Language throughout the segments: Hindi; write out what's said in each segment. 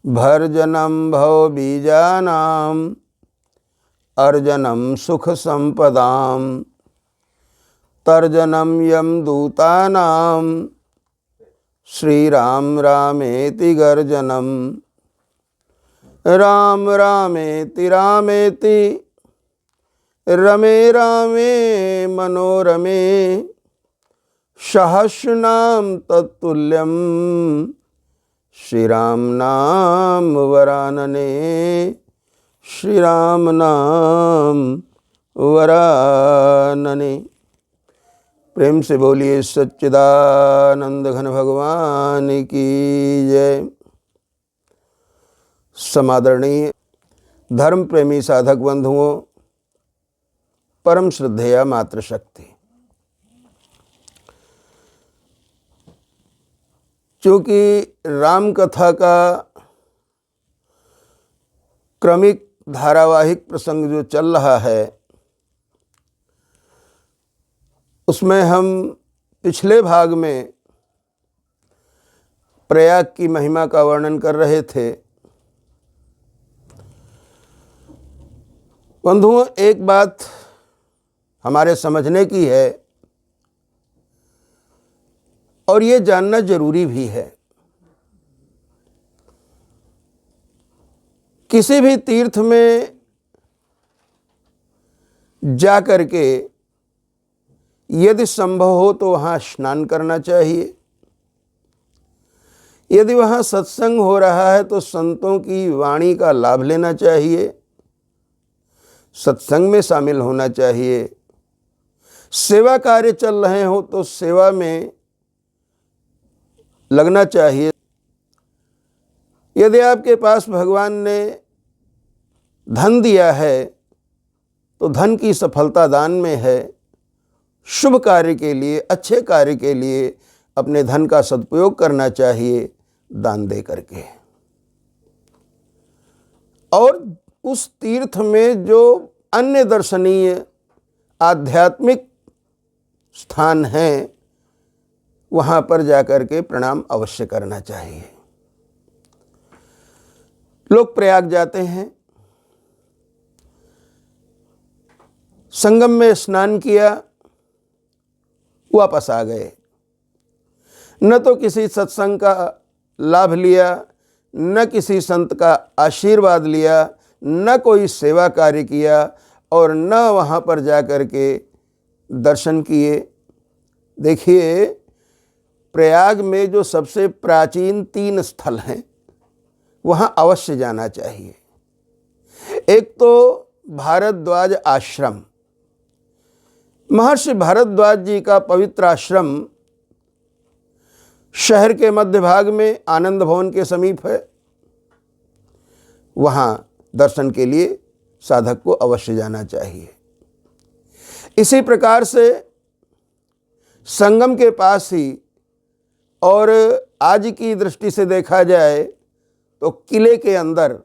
भर्जनं भवबीजानाम् अर्जनं सुख संपदां तर्जनं यमदूतानां श्रीराम रामेति गर्जनं राम रामेति रामेति रमे रामे मनोरमे सहस्रनाम तत्तुल्यं श्रीराम नाम वरानने श्रीराम नाम वरानने। प्रेम से बोलिए सच्चिदानंद घन भगवान की जय। समादरणीय धर्म प्रेमी साधक बंधुओं, परम श्रद्धेया मातृशक्ति, चूँकि राम कथा का क्रमिक धारावाहिक प्रसंग जो चल रहा है, उसमें हम पिछले भाग में प्रयाग की महिमा का वर्णन कर रहे थे। बंधुओं, एक बात हमारे समझने की है और ये जानना जरूरी भी है। किसी भी तीर्थ में जा कर के यदि संभव हो तो वहाँ स्नान करना चाहिए। यदि वहाँ सत्संग हो रहा है तो संतों की वाणी का लाभ लेना चाहिए, सत्संग में शामिल होना चाहिए। सेवा कार्य चल रहे हो तो सेवा में लगना चाहिए। यदि आपके पास भगवान ने धन दिया है तो धन की सफलता दान में है। शुभ कार्य के लिए, अच्छे कार्य के लिए अपने धन का सदुपयोग करना चाहिए दान दे करके। और उस तीर्थ में जो अन्य दर्शनीय आध्यात्मिक स्थान हैं, वहाँ पर जाकर के प्रणाम अवश्य करना चाहिए। लोग प्रयाग जाते हैं, संगम में स्नान किया, वापस आ गए। न तो किसी सत्संग का लाभ लिया, न किसी संत का आशीर्वाद लिया, न कोई सेवा कार्य किया और न वहाँ पर जाकर के दर्शन किए। देखिए, प्रयाग में जो सबसे प्राचीन 3 स्थल हैं, वहाँ अवश्य जाना चाहिए। एक तो भारद्वाज आश्रम, महर्षि भारद्वाज जी का पवित्र आश्रम शहर के मध्य भाग में आनंद भवन के समीप है। वहाँ दर्शन के लिए साधक को अवश्य जाना चाहिए। इसी प्रकार से संगम के पास ही और आज की दृष्टि से देखा जाए तो किले के अंदर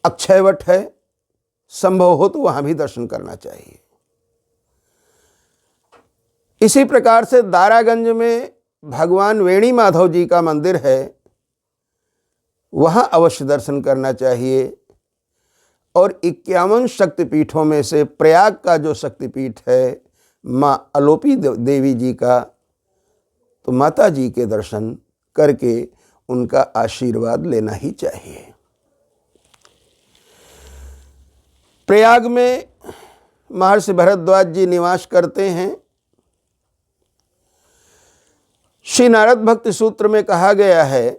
अक्षयवट है, संभव हो तो वहाँ भी दर्शन करना चाहिए। इसी प्रकार से दारागंज में भगवान वेणी माधव जी का मंदिर है, वहाँ अवश्य दर्शन करना चाहिए। और 51 शक्तिपीठों में से प्रयाग का जो शक्तिपीठ है माँ अलोपी देवी जी का, तो माता जी के दर्शन करके उनका आशीर्वाद लेना ही चाहिए। प्रयाग में महर्षि भरद्वाज जी निवास करते हैं। श्री नारद भक्ति सूत्र में कहा गया है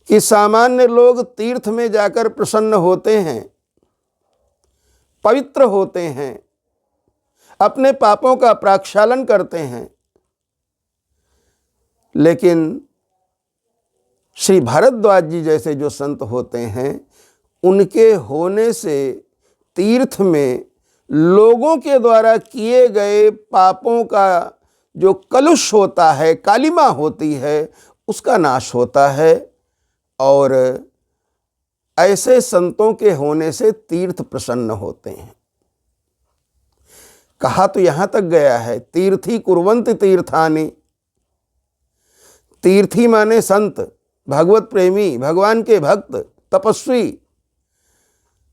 कि सामान्य लोग तीर्थ में जाकर प्रसन्न होते हैं, पवित्र होते हैं, अपने पापों का प्रक्षालन करते हैं, लेकिन श्री भारद्वाज जी जैसे जो संत होते हैं, उनके होने से तीर्थ में लोगों के द्वारा किए गए पापों का जो कलुष होता है, कालिमा होती है, उसका नाश होता है। और ऐसे संतों के होने से तीर्थ प्रसन्न होते हैं। कहा तो यहाँ तक गया है, तीर्थी कुर्वन्ति तीर्थानि, तीर्थी माने संत, भगवत प्रेमी, भगवान के भक्त, तपस्वी।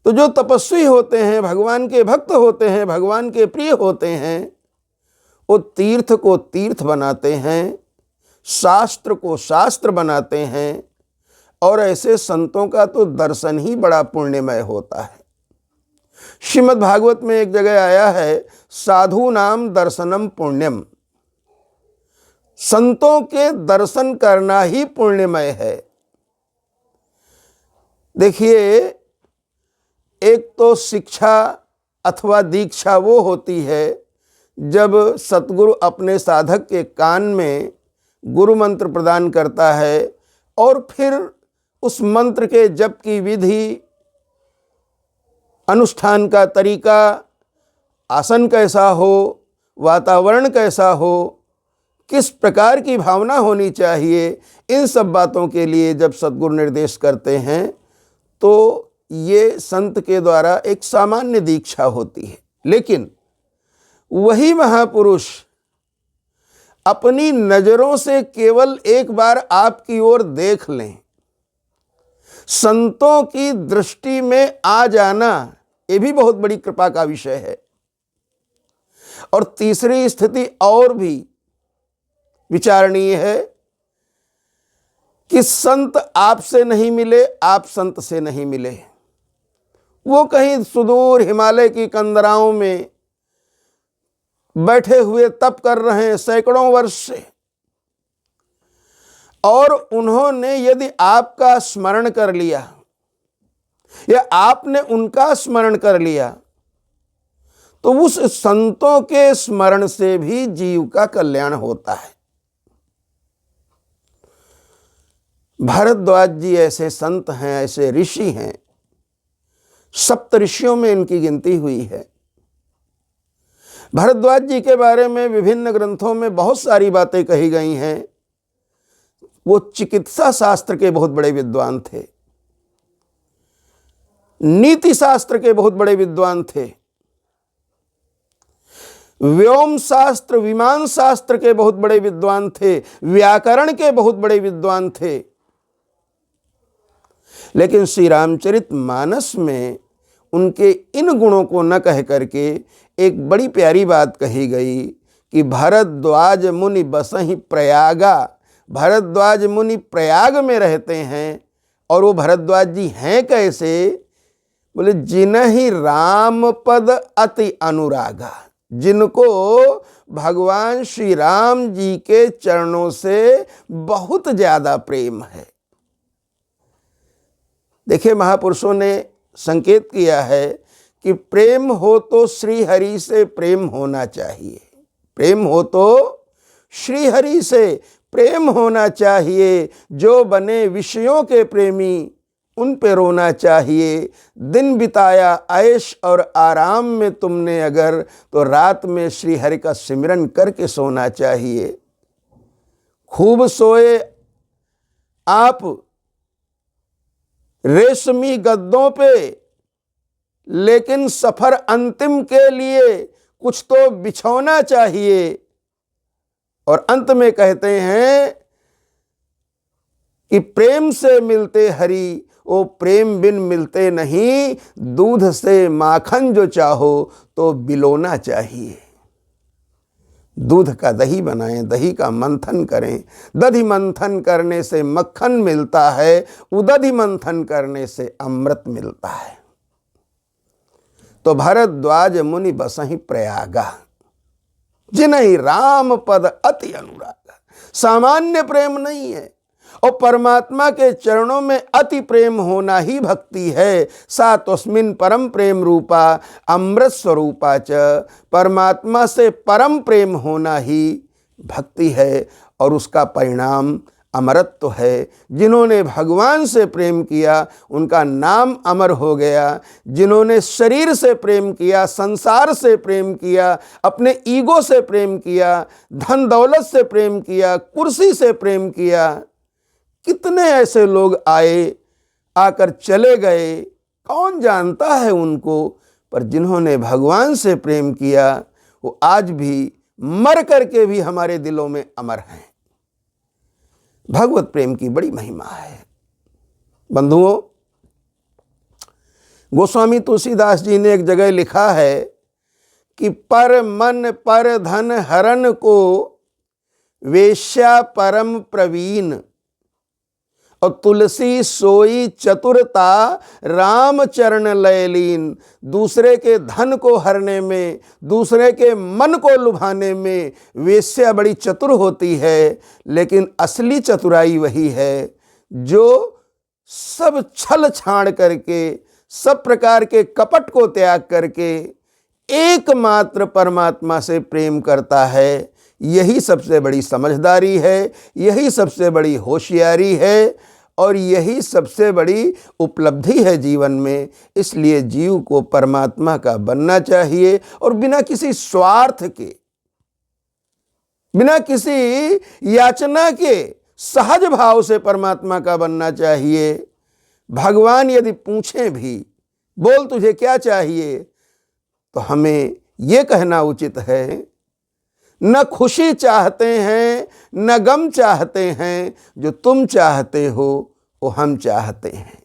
तो जो तपस्वी होते हैं, भगवान के भक्त होते हैं, भगवान के प्रिय होते हैं, वो तीर्थ को तीर्थ बनाते हैं, शास्त्र को शास्त्र बनाते हैं। और ऐसे संतों का तो दर्शन ही बड़ा पुण्यमय होता है। श्रीमद् भागवत में एक जगह आया है, साधु नाम दर्शनम पुण्यम। संतों के दर्शन करना ही पुण्यमय है। देखिए, एक तो शिक्षा अथवा दीक्षा वो होती है जब सतगुरु अपने साधक के कान में गुरु मंत्र प्रदान करता है और फिर उस मंत्र के जप की विधि, अनुष्ठान का तरीका, आसन कैसा हो, वातावरण कैसा हो, किस प्रकार की भावना होनी चाहिए, इन सब बातों के लिए जब सद्गुरु निर्देश करते हैं तो ये संत के द्वारा एक सामान्य दीक्षा होती है। लेकिन वही महापुरुष अपनी नजरों से केवल एक बार आपकी ओर देख लें, संतों की दृष्टि में आ जाना, ये भी बहुत बड़ी कृपा का विषय है। और तीसरी स्थिति और भी विचारणीय है कि संत आपसे नहीं मिले, आप संत से नहीं मिले। वो कहीं सुदूर हिमालय की कंदराओं में बैठे हुए तप कर रहे हैं सैकड़ों वर्ष से, और उन्होंने यदि आपका स्मरण कर लिया या आपने उनका स्मरण कर लिया तो उस संतों के स्मरण से भी जीव का कल्याण होता है। भारद्वाज जी ऐसे संत हैं, ऐसे ऋषि हैं, सप्त ऋषियों में इनकी गिनती हुई है। भारद्वाज जी के बारे में विभिन्न ग्रंथों में बहुत सारी बातें कही गई हैं। वो चिकित्सा शास्त्र के बहुत बड़े विद्वान थे, नीति शास्त्र के बहुत बड़े विद्वान थे, व्योम शास्त्र, विमान शास्त्र के बहुत बड़े विद्वान थे, व्याकरण के बहुत बड़े विद्वान थे। लेकिन श्री रामचरितमानस में उनके इन गुणों को न कह करके एक बड़ी प्यारी बात कही गई कि भरद्वाज मुनि बसहि प्रयागा। भरद्वाज मुनि प्रयाग में रहते हैं। और वो भरद्वाज जी हैं कैसे? बोले जिन्हि राम पद अति अनुरागा, जिनको भगवान श्री राम जी के चरणों से बहुत ज्यादा प्रेम है। देखिए, महापुरुषों ने संकेत किया है कि प्रेम हो तो श्री हरि से प्रेम होना चाहिए, प्रेम हो तो श्री हरि से प्रेम होना चाहिए। जो बने विषयों के प्रेमी उन पे रोना चाहिए। दिन बिताया ऐश और आराम में तुमने अगर, तो रात में श्री हरि का सिमरन करके सोना चाहिए। खूब सोए आप रेशमी गद्दों पे, लेकिन सफर अंतिम के लिए कुछ तो बिछौना चाहिए। और अंत में कहते हैं कि प्रेम से मिलते हरि, वो प्रेम बिन मिलते नहीं। दूध से माखन जो चाहो तो बिलोना चाहिए। दूध का दही बनाएं, दही का मंथन करें। दधि मंथन करने से मक्खन मिलता है, उदधि मंथन करने से अमृत मिलता है। तो भरद्वाज मुनि बसहि प्रयागा, जिन्हि राम पद अति अनुरागा। सामान्य प्रेम नहीं है, और परमात्मा के चरणों में अति प्रेम होना ही भक्ति है। सा तस्मिन् परम प्रेम रूपा अमृत स्वरूपा च। परमात्मा से परम प्रेम होना ही भक्ति है, और उसका परिणाम अमरत्व है। जिन्होंने भगवान से प्रेम किया उनका नाम अमर हो गया। जिन्होंने शरीर से प्रेम किया, संसार से प्रेम किया, अपने ईगो से प्रेम किया, धन दौलत से प्रेम किया, कुर्सी से प्रेम किया, कितने ऐसे लोग आए, आकर चले गए, कौन जानता है उनको। पर जिन्होंने भगवान से प्रेम किया वो आज भी मर करके भी हमारे दिलों में अमर हैं। भगवत प्रेम की बड़ी महिमा है। बंधुओं, गोस्वामी तुलसीदास जी ने एक जगह लिखा है कि पर मन पर धन हरन को वेश्या परम प्रवीण, और तुलसी सोई चतुरता राम चरण लयलीन। दूसरे के धन को हरने में, दूसरे के मन को लुभाने में वेश्या बड़ी चतुर होती है, लेकिन असली चतुराई वही है जो सब छल छाड़ करके, सब प्रकार के कपट को त्याग करके एकमात्र परमात्मा से प्रेम करता है। यही सबसे बड़ी समझदारी है, यही सबसे बड़ी होशियारी है, और यही सबसे बड़ी उपलब्धि है जीवन में। इसलिए जीव को परमात्मा का बनना चाहिए और बिना किसी स्वार्थ के, बिना किसी याचना के सहज भाव से परमात्मा का बनना चाहिए। भगवान यदि पूछें भी, बोल तुझे क्या चाहिए, तो हमें यह कहना उचित है, न खुशी चाहते हैं न गम चाहते हैं, जो तुम चाहते हो वो हम चाहते हैं।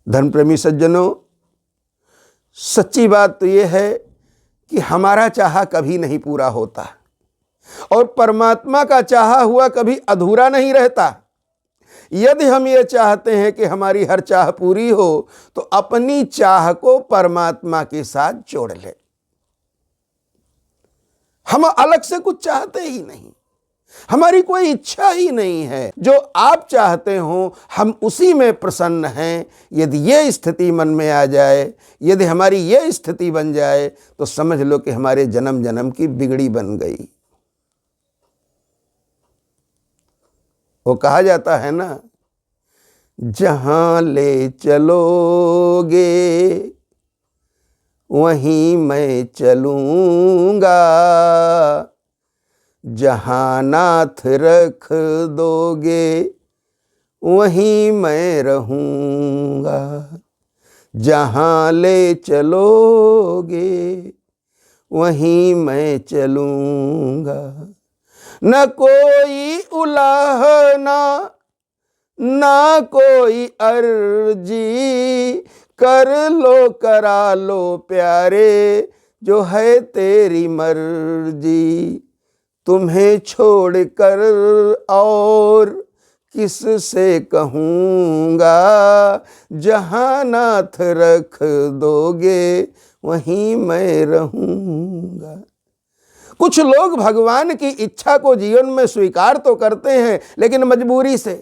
धर्मप्रेमी सज्जनों, सच्ची बात तो यह है कि हमारा चाहा कभी नहीं पूरा होता और परमात्मा का चाहा हुआ कभी अधूरा नहीं रहता। यदि हम ये चाहते हैं कि हमारी हर चाह पूरी हो, तो अपनी चाह को परमात्मा के साथ जोड़ ले। हम अलग से कुछ चाहते ही नहीं, हमारी कोई इच्छा ही नहीं है। जो आप चाहते हो हम उसी में प्रसन्न हैं। यदि ये स्थिति मन में आ जाए, यदि हमारी ये स्थिति बन जाए, तो समझ लो कि हमारे जन्म जन्म की बिगड़ी बन गई। वो कहा जाता है ना, जहां ले चलोगे वहीं मैं चलूंगा, जहां नाथ रख दोगे वहीं मैं रहूंगा। जहां ले चलोगे वहीं मैं चलूंगा। न कोई उलाहना ना कोई अर्जी, कर लो करा लो प्यारे, जो है तेरी मर्जी। तुम्हें छोड़कर और किस से कहूँगा, जहाँ नाथ रख दोगे वहीं मैं रहूँगा। कुछ लोग भगवान की इच्छा को जीवन में स्वीकार तो करते हैं, लेकिन मजबूरी से।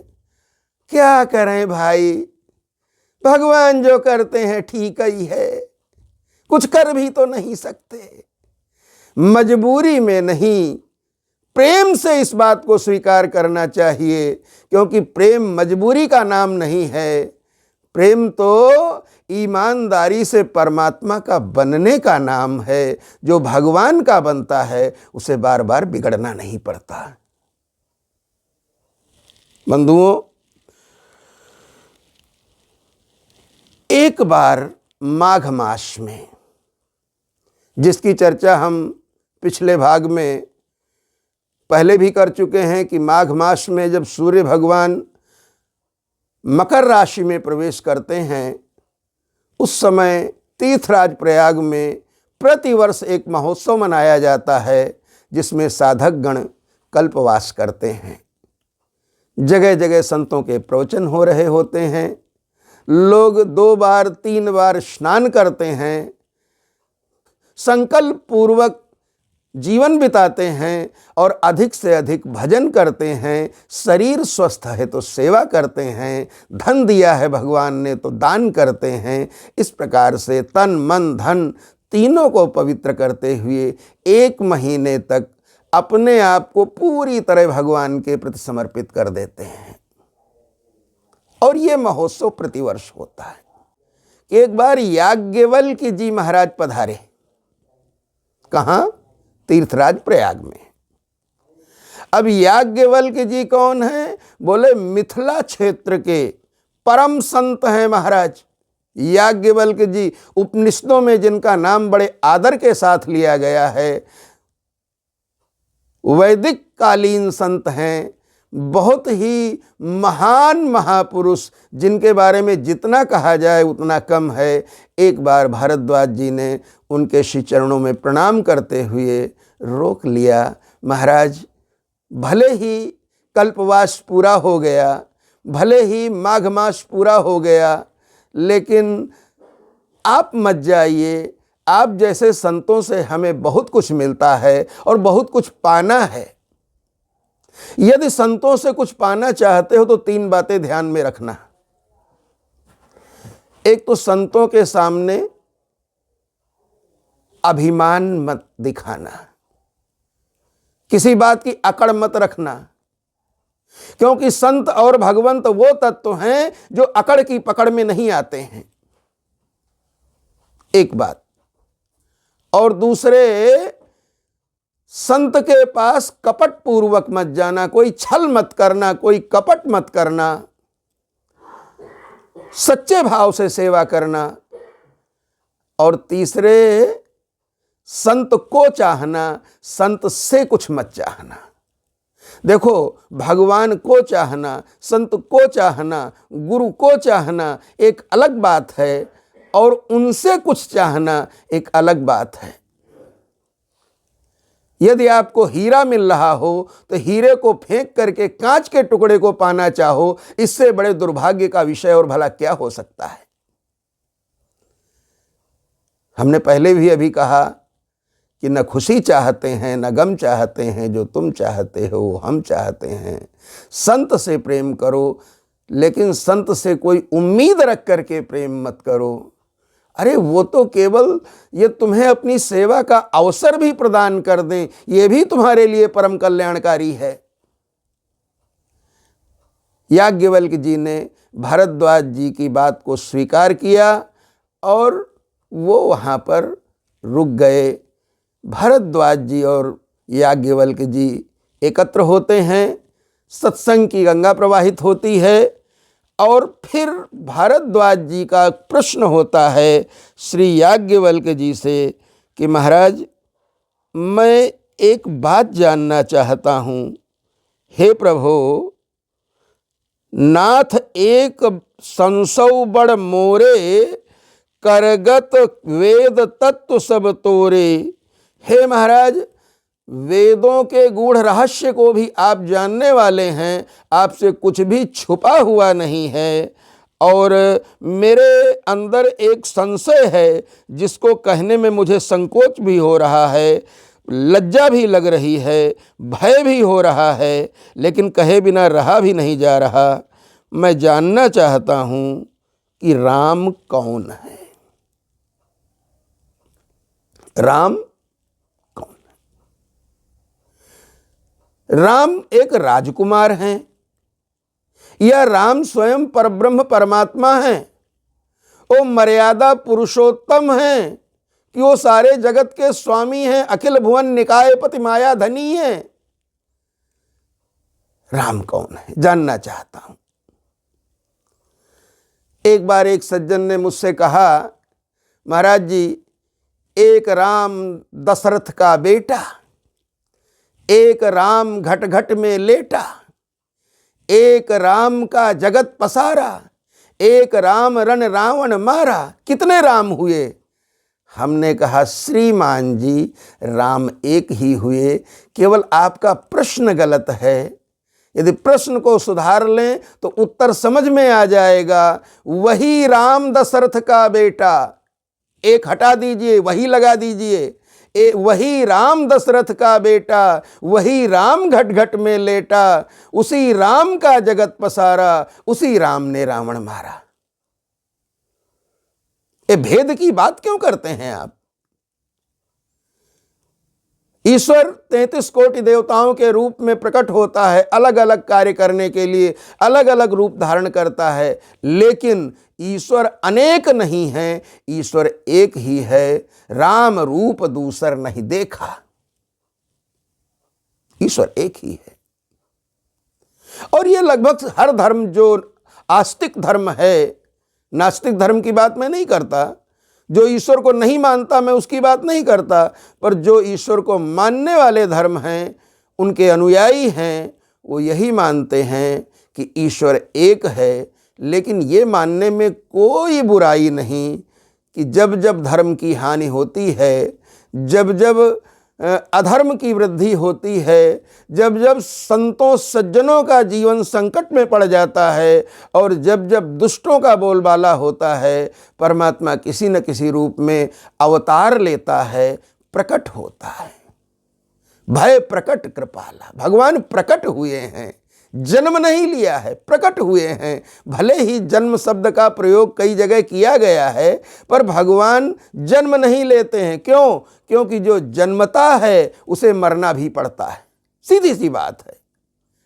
क्या करें भाई, भगवान जो करते हैं ठीक ही है, कुछ कर भी तो नहीं सकते। मजबूरी में नहीं, प्रेम से इस बात को स्वीकार करना चाहिए, क्योंकि प्रेम मजबूरी का नाम नहीं है। प्रेम तो ईमानदारी से परमात्मा का बनने का नाम है। जो भगवान का बनता है उसे बार बार बिगड़ना नहीं पड़ता। बंधुओं, एक बार माघ मास में, जिसकी चर्चा हम पिछले भाग में पहले भी कर चुके हैं, कि माघ मास में जब सूर्य भगवान मकर राशि में प्रवेश करते हैं, उस समय तीर्थराज प्रयाग में प्रतिवर्ष एक महोत्सव मनाया जाता है, जिसमें साधक गण कल्पवास करते हैं। जगह जगह संतों के प्रवचन हो रहे होते हैं, लोग 2 बार 3 बार स्नान करते हैं, संकल्प पूर्वक जीवन बिताते हैं और अधिक से अधिक भजन करते हैं। शरीर स्वस्थ है तो सेवा करते हैं, धन दिया है भगवान ने तो दान करते हैं। इस प्रकार से तन मन धन तीनों को पवित्र करते हुए 1 महीने तक अपने आप को पूरी तरह भगवान के प्रति समर्पित कर देते हैं। और ये महोत्सव प्रतिवर्ष होता है। एक बार याज्ञवल्क्य जी महाराज पधारे। कहाँ? तीर्थराज प्रयाग में। अब याज्ञवल्क्य जी कौन है? बोले मिथिला क्षेत्र के परम संत हैं महाराज। याज्ञवल्क्य जी उपनिषदों में जिनका नाम बड़े आदर के साथ लिया गया है, वैदिक कालीन संत हैं, बहुत ही महान महापुरुष, जिनके बारे में जितना कहा जाए उतना कम है। एक बार भारद्वाज जी ने उनके श्री चरणों में प्रणाम करते हुए रोक लिया, महाराज भले ही कल्पवास पूरा हो गया, भले ही माघ मास पूरा हो गया, लेकिन आप मत जाइए। आप जैसे संतों से हमें बहुत कुछ मिलता है और बहुत कुछ पाना है। यदि संतों से कुछ पाना चाहते हो तो 3 बातें ध्यान में रखना। एक तो संतों के सामने अभिमान मत दिखाना, किसी बात की अकड़ मत रखना, क्योंकि संत और भगवंत वो तत्व हैं जो अकड़ की पकड़ में नहीं आते हैं। एक बात। और दूसरे, संत के पास कपट पूर्वक मत जाना, कोई छल मत करना, कोई कपट मत करना, सच्चे भाव से सेवा करना। और तीसरे, संत को चाहना, संत से कुछ मत चाहना। देखो, भगवान को चाहना, संत को चाहना, गुरु को चाहना एक अलग बात है, और उनसे कुछ चाहना एक अलग बात है। यदि आपको हीरा मिल रहा हो तो हीरे को फेंक करके कांच के टुकड़े को पाना चाहो, इससे बड़े दुर्भाग्य का विषय और भला क्या हो सकता है। हमने पहले भी अभी कहा कि न खुशी चाहते हैं न गम चाहते हैं, जो तुम चाहते हो हम चाहते हैं। संत से प्रेम करो, लेकिन संत से कोई उम्मीद रख करके प्रेम मत करो। अरे वो तो केवल ये तुम्हें अपनी सेवा का अवसर भी प्रदान कर दें, ये भी तुम्हारे लिए परम कल्याणकारी है। याज्ञवल्क्य जी ने भारद्वाज जी की बात को स्वीकार किया और वो वहाँ पर रुक गए। भारद्वाज जी और याज्ञवल्क्य जी एकत्र होते हैं, सत्संग की गंगा प्रवाहित होती है, और फिर भारद्वाज जी का प्रश्न होता है श्री याज्ञवल्क्य जी से कि महाराज, मैं एक बात जानना चाहता हूँ। हे प्रभो, नाथ एक संसौ बड़ मोरे, करगत वेद तत्व सब तोरे। हे महाराज, वेदों के गूढ़ रहस्य को भी आप जानने वाले हैं, आपसे कुछ भी छुपा हुआ नहीं है, और मेरे अंदर एक संशय है जिसको कहने में मुझे संकोच भी हो रहा है, लज्जा भी लग रही है, भय भी हो रहा है, लेकिन कहे बिना रहा भी नहीं जा रहा। मैं जानना चाहता हूँ कि राम कौन है? राम कौन है? राम एक राजकुमार हैं या राम स्वयं परब्रह्म परमात्मा हैं? वो मर्यादा पुरुषोत्तम हैं कि वो सारे जगत के स्वामी हैं, अखिल भुवन निकायपति माया धनी हैं? राम कौन है जानना चाहता हूं। एक बार एक सज्जन ने मुझसे कहा, महाराज जी, एक राम दशरथ का बेटा, एक राम घट घट में लेटा, एक राम का जगत पसारा, एक राम रण रावण मारा। कितने राम हुए? हमने कहा, श्रीमान जी, राम एक ही हुए, केवल आपका प्रश्न गलत है। यदि प्रश्न को सुधार लें तो उत्तर समझ में आ जाएगा। वही राम दशरथ का बेटा, एक हटा दीजिए, वही लगा दीजिए। वही राम दशरथ का बेटा, वही राम घट घट में लेटा, उसी राम का जगत पसारा, उसी राम ने रावण मारा। ये भेद की बात क्यों करते हैं आप? ईश्वर 33 कोटि देवताओं के रूप में प्रकट होता है, अलग अलग कार्य करने के लिए अलग अलग रूप धारण करता है, लेकिन ईश्वर अनेक नहीं है, ईश्वर एक ही है। राम रूप दूसर नहीं देखा, ईश्वर एक ही है। और ये लगभग हर धर्म, जो आस्तिक धर्म है, नास्तिक धर्म की बात मैं नहीं करता, जो ईश्वर को नहीं मानता मैं उसकी बात नहीं करता, पर जो ईश्वर को मानने वाले धर्म हैं उनके अनुयायी हैं वो यही मानते हैं कि ईश्वर एक है, लेकिन ये मानने में कोई बुराई नहीं कि जब जब धर्म की हानि होती है, जब जब अधर्म की वृद्धि होती है, जब जब संतों सज्जनों का जीवन संकट में पड़ जाता है और जब जब दुष्टों का बोलबाला होता है, परमात्मा किसी न किसी रूप में अवतार लेता है, प्रकट होता है। भय प्रकट कृपाला, भगवान प्रकट हुए हैं, जन्म नहीं लिया है, प्रकट हुए हैं। भले ही जन्म शब्द का प्रयोग कई जगह किया गया है, पर भगवान जन्म नहीं लेते हैं। क्यों? क्योंकि जो जन्मता है उसे मरना भी पड़ता है। सीधी सी बात है।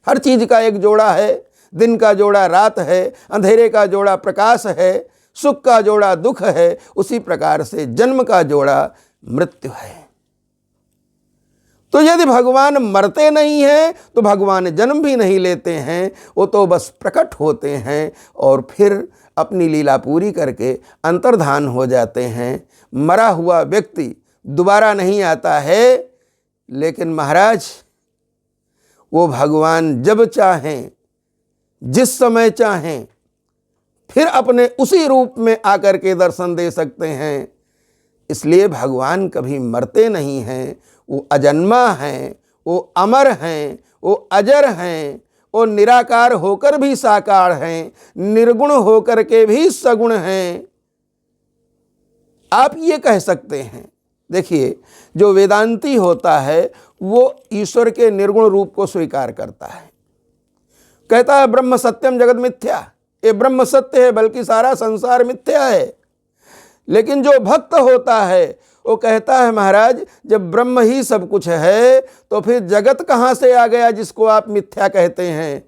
हर चीज का एक जोड़ा है, दिन का जोड़ा रात है, अंधेरे का जोड़ा प्रकाश है, सुख का जोड़ा दुख है, उसी प्रकार से जन्म का जोड़ा मृत्यु है। तो यदि भगवान मरते नहीं हैं तो भगवान जन्म भी नहीं लेते हैं, वो तो बस प्रकट होते हैं और फिर अपनी लीला पूरी करके अंतर्धान हो जाते हैं। मरा हुआ व्यक्ति दोबारा नहीं आता है, लेकिन महाराज वो भगवान जब चाहें, जिस समय चाहें, फिर अपने उसी रूप में आकर के दर्शन दे सकते हैं। इसलिए भगवान कभी मरते नहीं हैं, वो अजन्मा हैं, वो अमर हैं, वो अजर हैं, वो निराकार होकर भी साकार हैं, निर्गुण होकर के भी सगुण हैं। आप ये कह सकते हैं। देखिए, जो वेदांती होता है वो ईश्वर के निर्गुण रूप को स्वीकार करता है, कहता है ब्रह्म सत्यम जगत मिथ्या, ये ब्रह्म सत्य है बल्कि सारा संसार मिथ्या है। लेकिन जो भक्त होता है वो कहता है महाराज जब ब्रह्म ही सब कुछ है तो फिर जगत कहाँ से आ गया जिसको आप मिथ्या कहते हैं?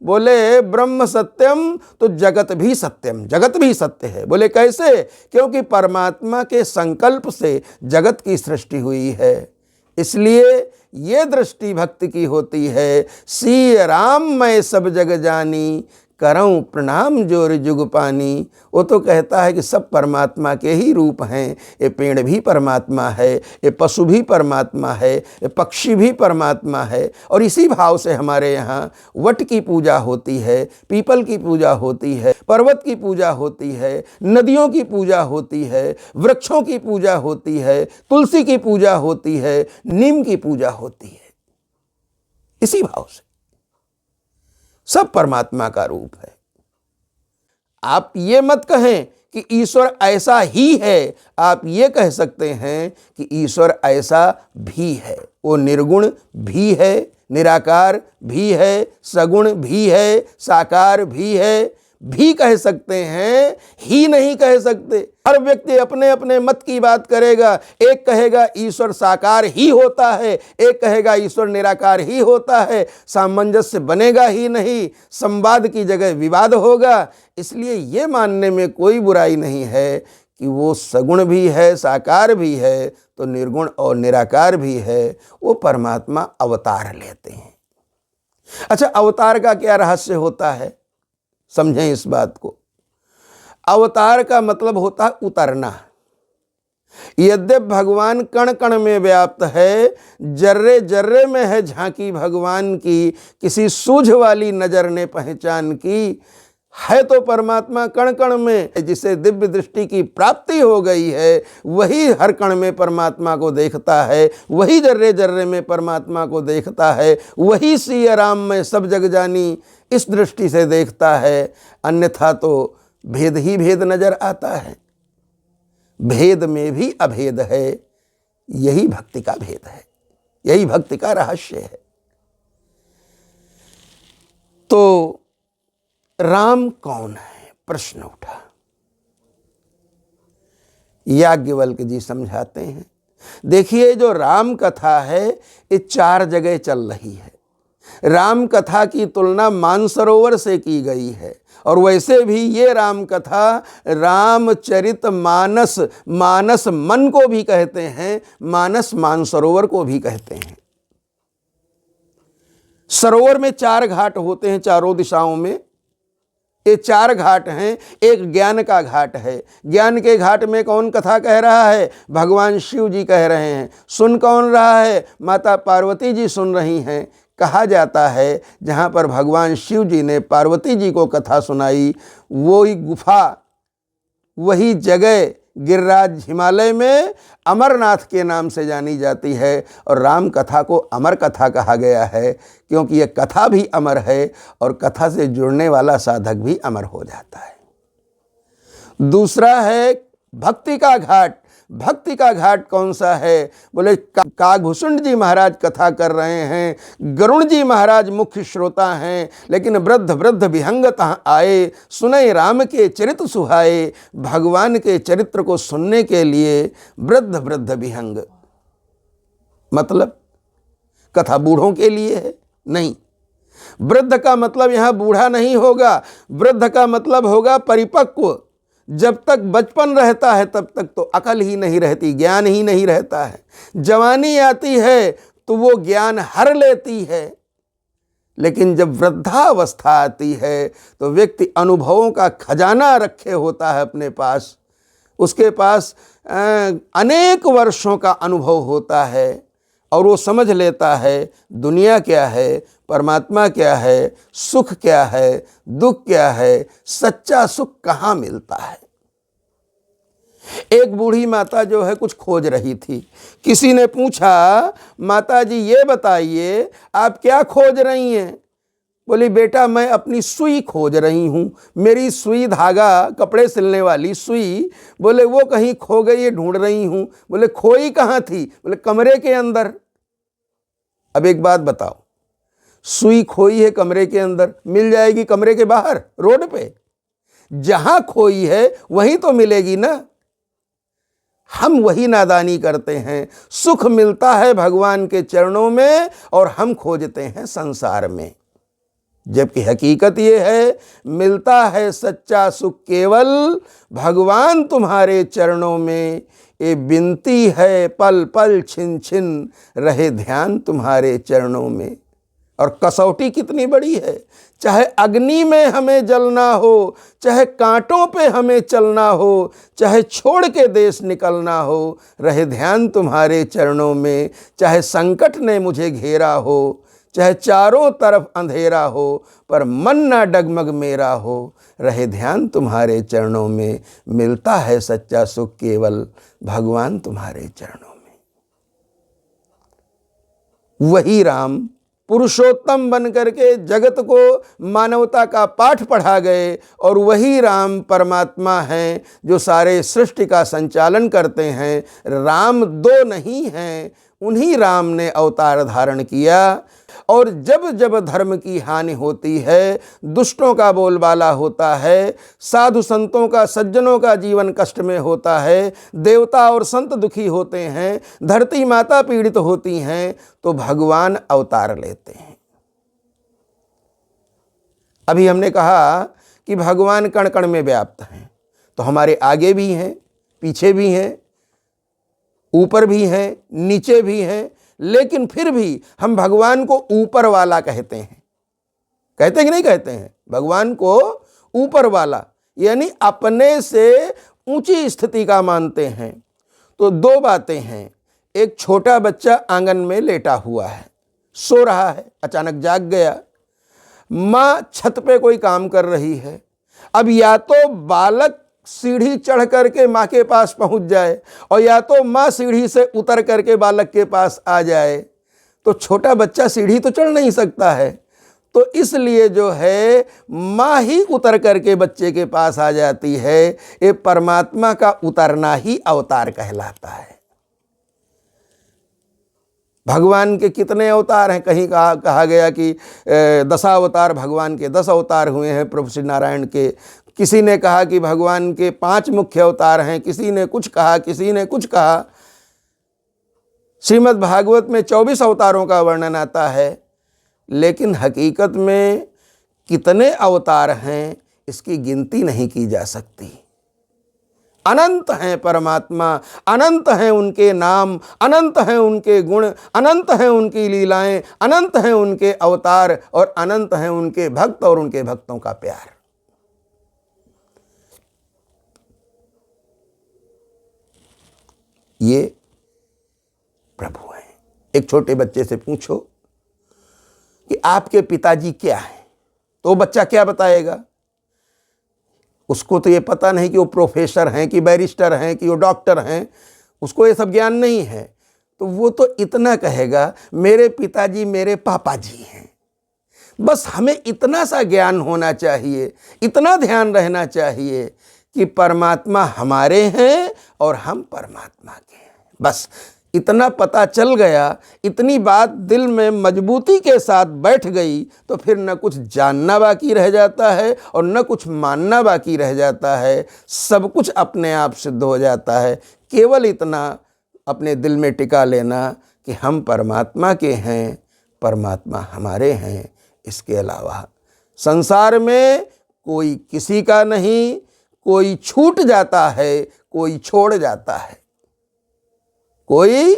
बोले ब्रह्म सत्यम तो जगत भी सत्यम, जगत भी सत्य है। बोले कैसे? क्योंकि परमात्मा के संकल्प से जगत की सृष्टि हुई है। इसलिए ये दृष्टि भक्ति की होती है। सी राम मैं सब जग जानी, करऊं प्रणाम जोर जुग पानी। वो तो कहता है कि सब परमात्मा के ही रूप हैं। ये पेड़ भी परमात्मा है, ये पशु भी परमात्मा है, ये पक्षी भी परमात्मा है। और इसी भाव से हमारे यहाँ वट की पूजा होती है, पीपल की पूजा होती है, पर्वत की पूजा होती है, नदियों की पूजा होती है, वृक्षों की पूजा होती है, तुलसी की पूजा होती है, नीम की पूजा होती है। इसी भाव से सब परमात्मा का रूप है। आप ये मत कहें कि ईश्वर ऐसा ही है, आप ये कह सकते हैं कि ईश्वर ऐसा भी है। वो निर्गुण भी है, निराकार भी है, सगुण भी है, साकार भी है, भी कह सकते हैं, ही नहीं कह सकते। हर व्यक्ति अपने अपने मत की बात करेगा। एक कहेगा ईश्वर साकार ही होता है, एक कहेगा ईश्वर निराकार ही होता है। सामंजस्य बनेगा ही नहीं, संवाद की जगह विवाद होगा। इसलिए ये मानने में कोई बुराई नहीं है कि वो सगुण भी है, साकार भी है, तो निर्गुण और निराकार भी है। वो परमात्मा अवतार लेते हैं। अच्छा, अवतार का क्या रहस्य होता है? समझें इस बात को। अवतार का मतलब होता है उतरना। यद्यप भगवान कण कण में व्याप्त है, जर्रे जर्रे में है झांकी भगवान की, किसी सूझ वाली नजर ने पहचान की, है तो परमात्मा कण कण में। जिसे दिव्य दृष्टि की प्राप्ति हो गई है वही हर कण में परमात्मा को देखता है, वही जर्रे जर्रे में परमात्मा को देखता है, वही सिया राम में सब जग जानी इस दृष्टि से देखता है। अन्यथा तो भेद ही भेद नजर आता है। भेद में भी अभेद है। यही भक्ति का भेद है, यही भक्ति का रहस्य है। तो राम कौन है? प्रश्न उठा। याज्ञवल्क्य जी समझाते हैं। देखिए, जो राम कथा है ये 4 जगह चल रही है। राम कथा की तुलना मानसरोवर से की गई है, और वैसे भी ये राम कथा रामचरित मानस, मानस मन को भी कहते हैं, मानस मानसरोवर को भी कहते हैं। सरोवर में 4 घाट होते हैं चारों दिशाओं में। ये 4 घाट हैं। एक ज्ञान का घाट है। ज्ञान के घाट में कौन कथा कह रहा है? भगवान शिव जी कह रहे हैं। सुन कौन रहा है? माता पार्वती जी सुन रही हैं। कहा जाता है जहाँ पर भगवान शिव जी ने पार्वती जी को कथा सुनाई, वही गुफा, वही जगह गिरिराज हिमालय में अमरनाथ के नाम से जानी जाती है। और राम कथा को अमर कथा कहा गया है, क्योंकि यह कथा भी अमर है और कथा से जुड़ने वाला साधक भी अमर हो जाता है। दूसरा है भक्ति का घाट। भक्ति का घाट कौन सा है? बोले कागभूषुंड जी महाराज कथा कर रहे हैं, गरुण जी महाराज मुख्य श्रोता हैं, लेकिन वृद्ध वृद्ध विहंग तहाँ आए, सुनय राम के चरित्र सुहाए। भगवान के चरित्र को सुनने के लिए वृद्ध वृद्ध विहंग, मतलब कथा बूढ़ों के लिए है? नहीं। वृद्ध का मतलब यहाँ बूढ़ा नहीं होगा, वृद्ध का मतलब होगा परिपक्व। जब तक बचपन रहता है तब तक तो अकल ही नहीं रहती, ज्ञान ही नहीं रहता है। जवानी आती है तो वो ज्ञान हर लेती है, लेकिन जब वृद्धावस्था आती है तो व्यक्ति अनुभवों का खजाना रखे होता है अपने पास। उसके पास अनेक वर्षों का अनुभव होता है और वो समझ लेता है दुनिया क्या है, परमात्मा क्या है, सुख क्या है, दुख क्या है, सच्चा सुख कहाँ मिलता है। एक बूढ़ी माता जो है कुछ खोज रही थी। किसी ने पूछा, माता जी ये बताइए आप क्या खोज रही हैं? बोली, बेटा मैं अपनी सुई खोज रही हूँ। मेरी सुई, धागा, कपड़े सिलने वाली सुई, बोले वो कहीं खो गई है, ढूंढ रही हूँ। बोले खोई कहाँ थी? बोले कमरे के अंदर। अब एक बात बताओ, सुई खोई है कमरे के अंदर, मिल जाएगी कमरे के बाहर रोड पे? जहां खोई है वहीं तो मिलेगी ना। हम वही नादानी करते हैं। सुख मिलता है भगवान के चरणों में और हम खोजते हैं संसार में, जबकि हकीकत ये है मिलता है सच्चा सुख केवल भगवान तुम्हारे चरणों में। ये बिनती है पल पल छिन छिन रहे ध्यान तुम्हारे चरणों में। और कसौटी कितनी बड़ी है। चाहे अग्नि में हमें जलना हो, चाहे कांटों पे हमें चलना हो, चाहे छोड़ के देश निकलना हो, रहे ध्यान तुम्हारे चरणों में। चाहे संकट ने मुझे घेरा हो, चाहे चारों तरफ अंधेरा हो, पर मन ना डगमग मेरा हो, रहे ध्यान तुम्हारे चरणों में। मिलता है सच्चा सुख केवल भगवान तुम्हारे चरणों में। वही राम पुरुषोत्तम बन करके जगत को मानवता का पाठ पढ़ा गए, और वही राम परमात्मा हैं जो सारे सृष्टि का संचालन करते हैं। राम दो नहीं हैं, उन्हीं राम ने अवतार धारण किया। और जब जब धर्म की हानि होती है, दुष्टों का बोलबाला होता है, साधु संतों का, सज्जनों का जीवन कष्ट में होता है, देवता और संत दुखी होते हैं, धरती माता पीड़ित होती हैं, तो भगवान अवतार लेते हैं। अभी हमने कहा कि भगवान कण कण में व्याप्त हैं, तो हमारे आगे भी हैं, पीछे भी हैं, ऊपर भी हैं, नीचे भी हैं, लेकिन फिर भी हम भगवान को ऊपर वाला कहते हैं। कहते कि नहीं कहते हैं? भगवान को ऊपर वाला, यानी अपने से ऊंची स्थिति का मानते हैं। तो दो बातें हैं। एक छोटा बच्चा आंगन में लेटा हुआ है, सो रहा है, अचानक जाग गया। माँ छत पे कोई काम कर रही है। अब या तो बालक सीढ़ी चढ़ करके माँ के पास पहुंच जाए, और या तो माँ सीढ़ी से उतर करके बालक के पास आ जाए। तो छोटा बच्चा सीढ़ी तो चढ़ नहीं सकता है, तो इसलिए जो है माँ ही उतर करके बच्चे के पास आ जाती है। ये परमात्मा का उतरना ही अवतार कहलाता है। भगवान के कितने अवतार हैं? कहीं कहा गया कि 10 अवतार भगवान के, 10 अवतार हुए हैं प्रभु श्री नारायण के। किसी ने कहा कि भगवान के 5 मुख्य अवतार हैं, किसी ने कुछ कहा, किसी ने कुछ कहा। श्रीमद् भागवत में 24 अवतारों का वर्णन आता है, लेकिन हकीकत में कितने अवतार हैं इसकी गिनती नहीं की जा सकती। अनंत हैं परमात्मा, अनंत हैं उनके नाम, अनंत हैं उनके गुण, अनंत हैं उनकी लीलाएं, अनंत हैं उनके अवतार, और अनंत हैं उनके भक्त और उनके भक्तों का प्यार। ये प्रभु हैं। एक छोटे बच्चे से पूछो कि आपके पिताजी क्या हैं, तो वो बच्चा क्या बताएगा? उसको तो ये पता नहीं कि वो प्रोफेसर हैं, कि बैरिस्टर हैं, कि वो डॉक्टर हैं, उसको ये सब ज्ञान नहीं है। तो वो तो इतना कहेगा, मेरे पिताजी मेरे पापा जी हैं। बस हमें इतना सा ज्ञान होना चाहिए, इतना ध्यान रहना चाहिए कि परमात्मा हमारे हैं और हम परमात्मा के हैं। बस इतना पता चल गया, इतनी बात दिल में मजबूती के साथ बैठ गई, तो फिर न कुछ जानना बाकी रह जाता है और न कुछ मानना बाकी रह जाता है। सब कुछ अपने आप सिद्ध हो जाता है। केवल इतना अपने दिल में टिका लेना कि हम परमात्मा के हैं, परमात्मा हमारे हैं। इसके अलावा संसार में कोई किसी का नहीं, कोई छूट जाता है, कोई छोड़ जाता है। कोई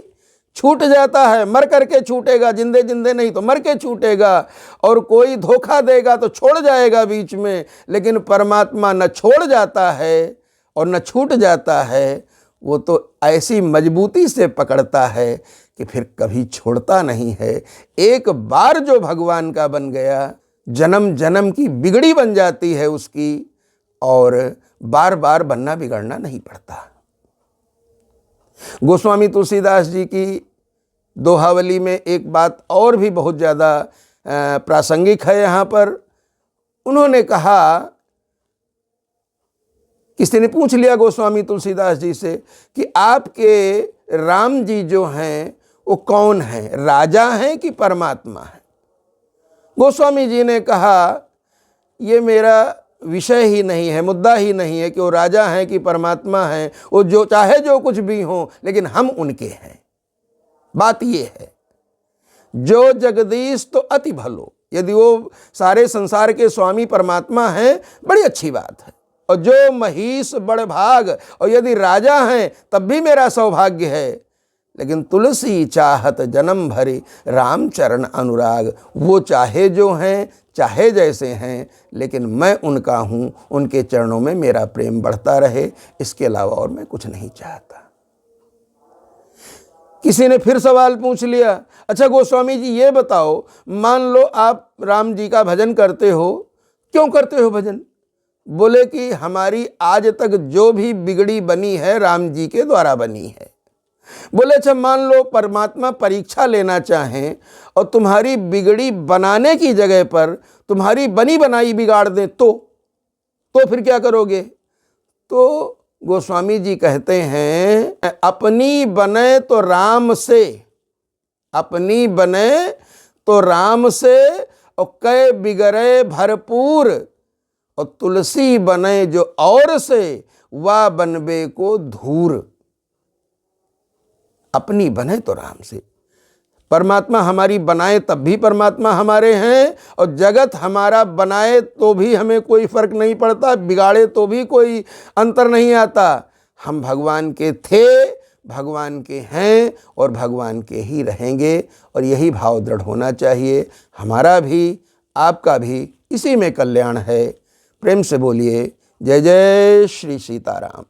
छूट जाता है, मर करके छूटेगा, जिंदे जिंदे नहीं तो मर के छूटेगा। और कोई धोखा देगा तो छोड़ जाएगा बीच में, लेकिन परमात्मा न छोड़ जाता है और न छूट जाता है। वो तो ऐसी मजबूती से पकड़ता है कि फिर कभी छोड़ता नहीं है। एक बार जो भगवान का बन गया, जन्म जन्म की बिगड़ी बन जाती है उसकी, और बार बार बनना बिगड़ना नहीं पड़ता। गोस्वामी तुलसीदास जी की दोहावली में एक बात और भी बहुत ज़्यादा प्रासंगिक है। यहाँ पर उन्होंने कहा, किसी ने पूछ लिया गोस्वामी तुलसीदास जी से कि आपके राम जी जो हैं वो कौन हैं, राजा हैं कि परमात्मा हैं? गोस्वामी जी ने कहा, ये मेरा विषय ही नहीं है, मुद्दा ही नहीं है कि वो राजा हैं कि परमात्मा हैं। वो जो चाहे जो कुछ भी हो, लेकिन हम उनके हैं। बात ये है, जो जगदीश तो अति भलो। यदि वो सारे संसार के स्वामी परमात्मा हैं, बड़ी अच्छी बात है। और जो महीष बड़ भाग, और यदि राजा हैं तब भी मेरा सौभाग्य है। लेकिन तुलसी चाहत जन्म भरी, रामचरण अनुराग। वो चाहे जो हैं, चाहे जैसे हैं, लेकिन मैं उनका हूँ, उनके चरणों में मेरा प्रेम बढ़ता रहे। इसके अलावा और मैं कुछ नहीं चाहता। किसी ने फिर सवाल पूछ लिया, अच्छा गोस्वामी जी ये बताओ, मान लो आप राम जी का भजन करते हो, क्यों करते हो भजन? बोले कि हमारी आज तक जो भी बिगड़ी बनी है राम जी के द्वारा बनी है। बोले अच्छा मान लो परमात्मा परीक्षा लेना चाहें और तुम्हारी बिगड़ी बनाने की जगह पर तुम्हारी बनी बनाई बिगाड़ दें, तो फिर क्या करोगे? तो गोस्वामी जी कहते हैं, अपनी बने तो राम से, अपनी बने तो राम से, और कै बिगड़े भरपूर, और तुलसी बने जो और से, वह बनबे को धूर। अपनी बने तो राम से, परमात्मा हमारी बनाए तब भी परमात्मा हमारे हैं, और जगत हमारा बनाए तो भी हमें कोई फर्क नहीं पड़ता, बिगाड़े तो भी कोई अंतर नहीं आता। हम भगवान के थे, भगवान के हैं और भगवान के ही रहेंगे। और यही भाव दृढ़ होना चाहिए। हमारा भी, आपका भी इसी में कल्याण है। प्रेम से बोलिए जय जय श्री सीताराम।